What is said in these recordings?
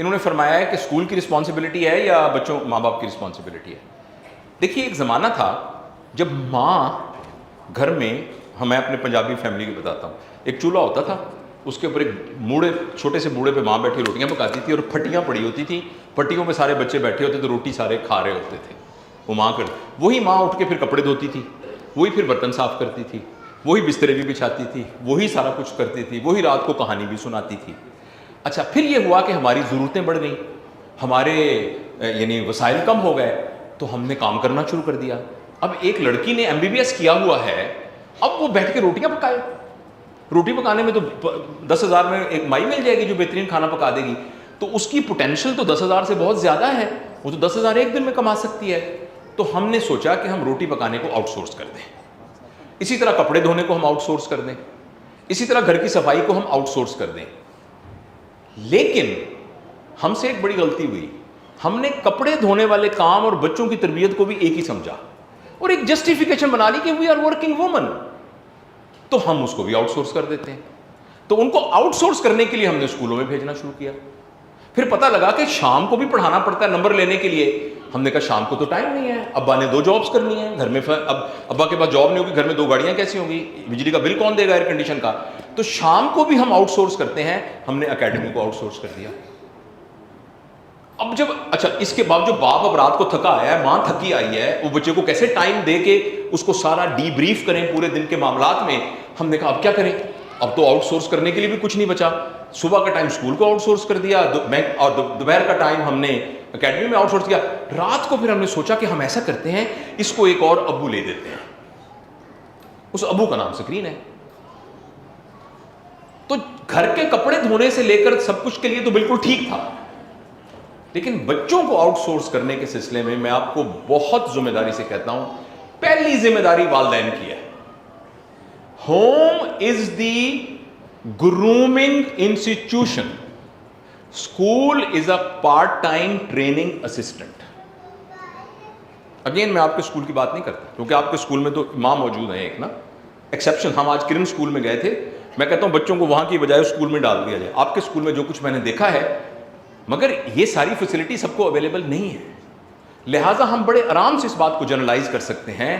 انہوں نے فرمایا ہے کہ اسکول کی رسپانسبلٹی ہے یا بچوں ماں باپ کی رسپانسبلٹی ہے؟ دیکھیے ایک زمانہ تھا جب ماں گھر میں، میں اپنے پنجابی فیملی کی بتاتا ہوں، ایک چولہا ہوتا تھا، اس کے اوپر ایک موڑے، چھوٹے سے موڑے پہ ماں بیٹھی روٹیاں پکاتی تھی اور پھٹیاں پڑی ہوتی تھیں، پھٹیوں پہ سارے بچے بیٹھے ہوتے تھے، روٹی سارے کھا رہے ہوتے تھے، وہ ماں وہی ماں اٹھ کے پھر کپڑے دھوتی تھی، وہی پھر برتن صاف کرتی تھی، وہی بسترے بھی بچھاتی تھی، وہی سارا کچھ کرتی تھی، وہی رات کو کہانی بھی سناتی تھی۔ اچھا پھر یہ ہوا کہ ہماری ضرورتیں بڑھ گئیں، ہمارے یعنی وسائل کم ہو گئے، تو ہم نے کام کرنا شروع کر دیا۔ اب ایک لڑکی نے MBBS کیا ہوا ہے، اب وہ بیٹھ کے روٹیاں پکائے، روٹی پکانے میں تو 10,000 میں ایک مائی مل جائے گی جو بہترین کھانا پکا دے گی، تو اس کی پوٹینشیل تو 10,000 سے بہت زیادہ ہے، وہ تو 10,000 ایک دن میں کما سکتی ہے۔ تو ہم نے سوچا کہ ہم روٹی پکانے کو آؤٹ سورس کر دیں، اسی طرح کپڑے دھونے کو ہم آؤٹ سورس کر دیں، اسی طرح گھر کی صفائی کو ہم آؤٹ سورس کر دیں۔ لیکن ہم سے ایک بڑی غلطی ہوئی، ہم نے کپڑے دھونے والے کام اور بچوں کی تربیت کو بھی ایک ہی سمجھا اور ایک جسٹیفیکیشن بنا لی کہ وی آر ورکنگ وومن، تو ہم اس کو بھی آؤٹ سورس کر دیتے ہیں۔ تو ان کو آؤٹ سورس کرنے کے لیے ہم نے اسکولوں میں بھیجنا شروع کیا۔ پھر پتہ لگا کہ شام کو بھی پڑھانا پڑتا ہے نمبر لینے کے لیے۔ ہم نے کہا شام کو تو ٹائم نہیں ہے، ابا نے 2 جابس کرنی ہیں گھر میں، اب ابا کے پاس جاب نہیں ہوگی، گھر میں 2 گاڑیاں کیسی ہوں گی، بجلی کا بل کون دے گا ایئر کنڈیشن کا؟ تو شام کو بھی ہم آؤٹ سورس کرتے ہیں، ہم نے اکیڈمی کو آؤٹ سورس کر دیا۔ اب جب اچھا اس کے باوجود باپ اب رات کو تھکا آیا ہے، ماں تھکی آئی ہے، وہ بچے کو کیسے ٹائم دے کے اس کو سارا ڈی بریف کریں پورے دن کے معاملات میں؟ ہم نے کہا اب کیا کریں، اب تو آؤٹ سورس کرنے کے لیے بھی کچھ نہیں بچا۔ صبح کا ٹائم اسکول کو آؤٹ سورس کر دیا اور دوپہر کا ٹائم ہم نے اکیڈمی میں آؤٹ سورس کیا۔ رات کو پھر ہم نے سوچا کہ ہم ایسا کرتے ہیں، اس کو ایک اور ابو لے دیتے ہیں، اس ابو کا نام سکرین ہے۔ تو گھر کے کپڑے دھونے سے لے کر سب کچھ کے لیے تو بالکل ٹھیک تھا، لیکن بچوں کو آؤٹ سورس کرنے کے سلسلے میں میں آپ کو بہت ذمہ داری سے کہتا ہوں، پہلی ذمہ داری والدین کی ہے۔ Home is the grooming institution, school is a part time training assistant. Again میں آپ کے اسکول کی بات نہیں کرتا کیونکہ آپ کے اسکول میں تو امام موجود ہیں ایک نا ایکسیپشن۔ ہم آج کرن اسکول میں گئے تھے، میں کہتا ہوں بچوں کو وہاں کی بجائے اسکول میں ڈال دیا جائے۔ آپ کے اسکول میں جو کچھ میں نے دیکھا ہے، مگر یہ ساری فیسلٹی سب کو اویلیبل نہیں ہے، لہٰذا ہم بڑے آرام سے اس بات کو جنرلائز کر سکتے ہیں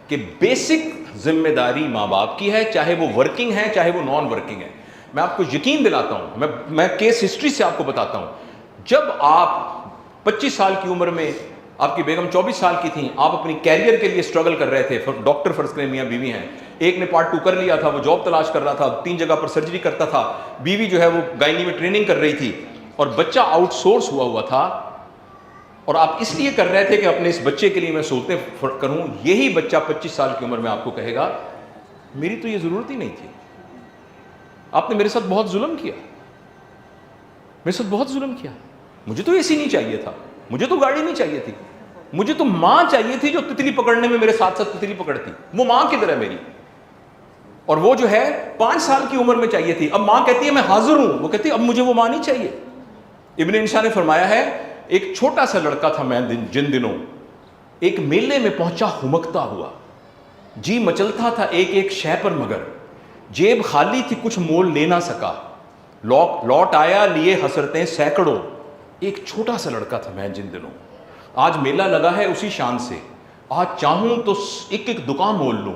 کہ بیسک ذمہ داری ماں باپ کی ہے، چاہے وہ ورکنگ ہے چاہے وہ نان ورکنگ ہے۔ میں آپ کو یقین دلاتا ہوں، میں کیس ہسٹری سے آپ کو بتاتا ہوں، جب آپ 25 سال کی عمر میں، آپ کی بیگم 24 سال کی تھیں، آپ اپنی کیریئر کے لیے اسٹرگل کر رہے تھے، ڈاکٹر فرض کریں میاں بیوی ہیں، ایک نے پارٹ 2 کر لیا تھا، وہ جاب تلاش کر رہا تھا، 3 جگہ پر سرجری کرتا تھا، بیوی جو ہے وہ گائنی میں ٹریننگ کر رہی تھی، اور بچہ آؤٹ سورس ہوا تھا، اور آپ اس لیے کر رہے تھے کہ اپنے اس بچے کے لیے میں سہولتیں کروں۔ یہی بچہ 25 سال کی عمر میں آپ کو کہے گا میری تو یہ ضرورت ہی نہیں تھی، آپ نے میرے ساتھ بہت ظلم کیا، میرے ساتھ بہت ظلم کیا، مجھے تو ایسی نہیں چاہیے تھا، مجھے تو گاڑی نہیں چاہیے تھی، مجھے تو ماں چاہیے تھی جو تتلی پکڑنے میں میرے ساتھ ساتھ تتلی پکڑتی، وہ ماں کدھر ہے میری؟ اور وہ جو ہے 5 سال کی عمر میں چاہیے تھی، اب ماں کہتی ہے میں حاضر ہوں، وہ کہتی ہے اب مجھے وہ ماں نہیں چاہیے۔ ابن انشا نے فرمایا ہے ایک چھوٹا سا لڑکا تھا میں جن دنوں، ایک میلے میں پہنچا ہمکتا ہوا، جی مچلتا تھا ایک ایک شے پر، مگر جیب خالی تھی کچھ مول لے نہ سکا، لوٹ آیا لیے حسرتیں سینکڑوں۔ ایک چھوٹا سا لڑکا تھا میں جن دنوں، آج میلہ لگا ہے اسی شان سے، آج چاہوں تو ایک ایک دکان مول لوں،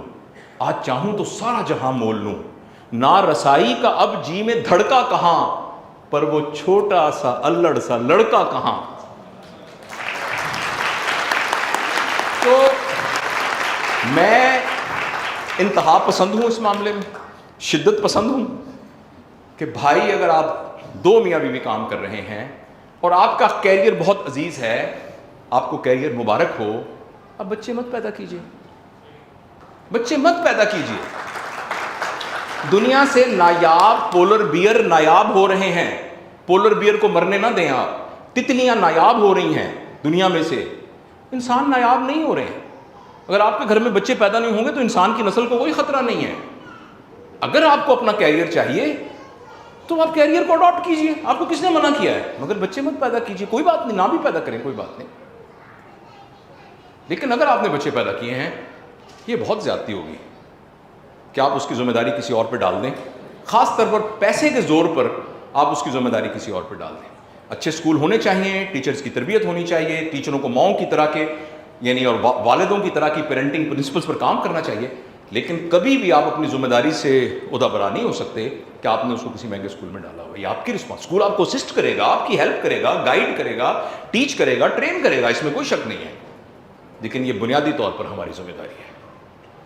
آج چاہوں تو سارا جہاں مول لوں، نہ رسائی کا اب جی میں دھڑکا کہاں، پر وہ چھوٹا سا الڑ سا لڑکا کہاں۔ تو میں انتہا پسند ہوں، اس معاملے میں شدت پسند ہوں کہ بھائی اگر آپ 2 میاں بیوی کام کر رہے ہیں اور آپ کا کیریئر بہت عزیز ہے، آپ کو کیریئر مبارک ہو، اب بچے مت پیدا کیجئے، بچے مت پیدا کیجئے۔ دنیا سے نایاب پولر بیئر نایاب ہو رہے ہیں، پولر بیئر کو مرنے نہ دیں آپ، تتلیاں نایاب ہو رہی ہیں دنیا میں سے، انسان نایاب نہیں ہو رہے ہیں۔ اگر آپ کے گھر میں بچے پیدا نہیں ہوں گے تو انسان کی نسل کو کوئی خطرہ نہیں ہے۔ اگر آپ کو اپنا کیریئر چاہیے تو آپ کیریئر کو اڈاپٹ کیجئے، آپ کو کس نے منع کیا ہے؟ مگر بچے مت پیدا کیجئے، کوئی بات نہیں، نہ بھی پیدا کریں کوئی بات نہیں، لیکن اگر آپ نے بچے پیدا کیے ہیں یہ بہت زیادتی ہوگی کہ آپ اس کی ذمہ داری کسی اور پہ ڈال دیں، خاص طور پر پیسے کے زور پر آپ اس کی ذمہ داری کسی اور پہ ڈال دیں۔ اچھے اسکول ہونے چاہیے, ٹیچرز کی تربیت ہونی چاہیے, ٹیچروں کو ماؤں کی طرح کے یعنی اور والدوں کی طرح کی پیرنٹنگ پرنسپلس پر کام کرنا چاہیے, لیکن کبھی بھی آپ اپنی ذمہ داری سے عہدہ برا نہیں ہو سکتے کہ آپ نے اس کو کسی مہنگے اسکول میں ڈالا ہوا. یہ آپ کی رسپانس, اسکول آپ کو اسسٹ کرے گا, آپ کی ہیلپ کرے گا, گائیڈ کرے گا, ٹیچ کرے گا, ٹرین کرے گا, اس میں کوئی شک نہیں ہے, لیکن یہ بنیادی طور پر ہماری ذمہ داری ہے.